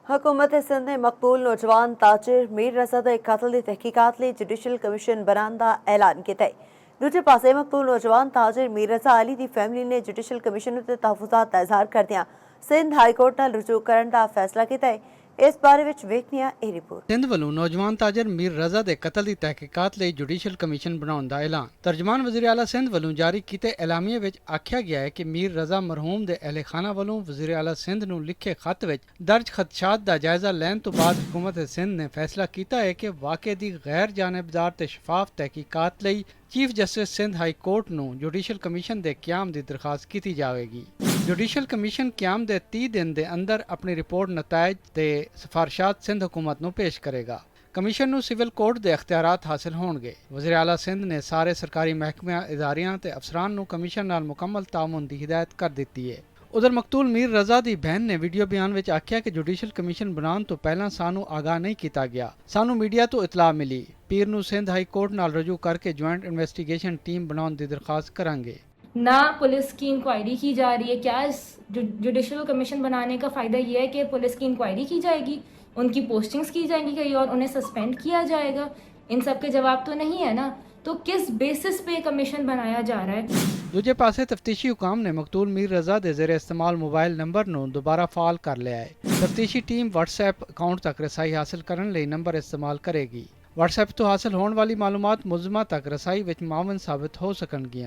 हुकूमत सिंध ने मकबूल नौजवान ताजिर मीर रजा के कतल की तहकीकात लिए जुडिशल कमीशन बनाने का ऐलान किया है। दूजे पासे मकबूल नौजवान ताजिर मीर रजा अली की फैमिली ने जुडिशल कमीशन उत्ते तहफुजात का इजहार करदियां सिंध हाईकोर्ट नाल रुजू करने का फैसला किया है। इस बारे विच वेखनिया ए रिपोर्ट। सिंध वालों नौजवान ताजर मीर रजा के कतल की तहकीकात लिए जुडिशल कमीशन बनाने का ऐलान। तर्जमान वज़ीर आला सिंध वालों जारी किए ऐलामिए विच आख्या गया है कि मीर रजा मरहूम के अहले खाना वालों वज़ीर आला सिंध नूं लिखे खत विच दर्ज खदशात का जायजा लैन तो बाद हुकूमत सिंध ने फैसला किया है कि वाक़े की गैर जानिबदार ते शफाफ तहकीकात लई chief justice Sindh high court नूं जुडिशल कमीशन के क्याम की दरखास्त की जाएगी। जुडिशल कमीशन क्याम के 30 दिन के अंदर अपनी रिपोर्ट नतायज ते सिफारिशात सिंध हुकूमत नूं पेश करेगा। कमीशन नूं सिविल कोर्ट के अख्तियारात हासिल होणगे। वज़ीर आला सिंध ने सारे सरकारी महकमियां इदारियां ते अफसरान नूं कमीशन नाल मुकम्मल तामुन की हिदायत कर दी है। उधर मकतूल मीर रजा की बहन ने वीडियो बयान में आख्या कि जुडिशल कमीशन बनाने तो पहला सानू आगाह नहीं किया गया। सानू मीडिया तो इतला मिली। पीर नूं सिंध हाई कोर्ट नाल रजू करके ज्वाइंट इन्वेस्टिगेशन टीम बनाने की दरखास्त करांगे। ना पुलिस की इंक्वायरी की जा रही है। क्या इस जुडिशल कमीशन बनाने का फ़ायदा ये है कि पुलिस की इंक्वायरी की जाएगी, उनकी पोस्टिंग्स की जाएंगी कहीं और उन्हें सस्पेंड किया जाएगा? इन सब के जवाब तो नहीं है ना। तो किस बेसिस पे कमीशन बनाया जा रहा है? दूजे पासे तफ्तीशी हुकाम ने मकतूल मीर रजा के ज़ेरे इस्तेमाल मोबाइल नंबर नूं दोबारा फाल कर लिया है। तफ्तीशी टीम व्हाट्सएप अकाउंट तक रसाई हासिल करने लई नंबर इस्तेमाल करेगी। व्हाट्सएप तो हासिल होने वाली मालूमात मुलजमा तक रसाई विच मावन साबित हो सकणगियां।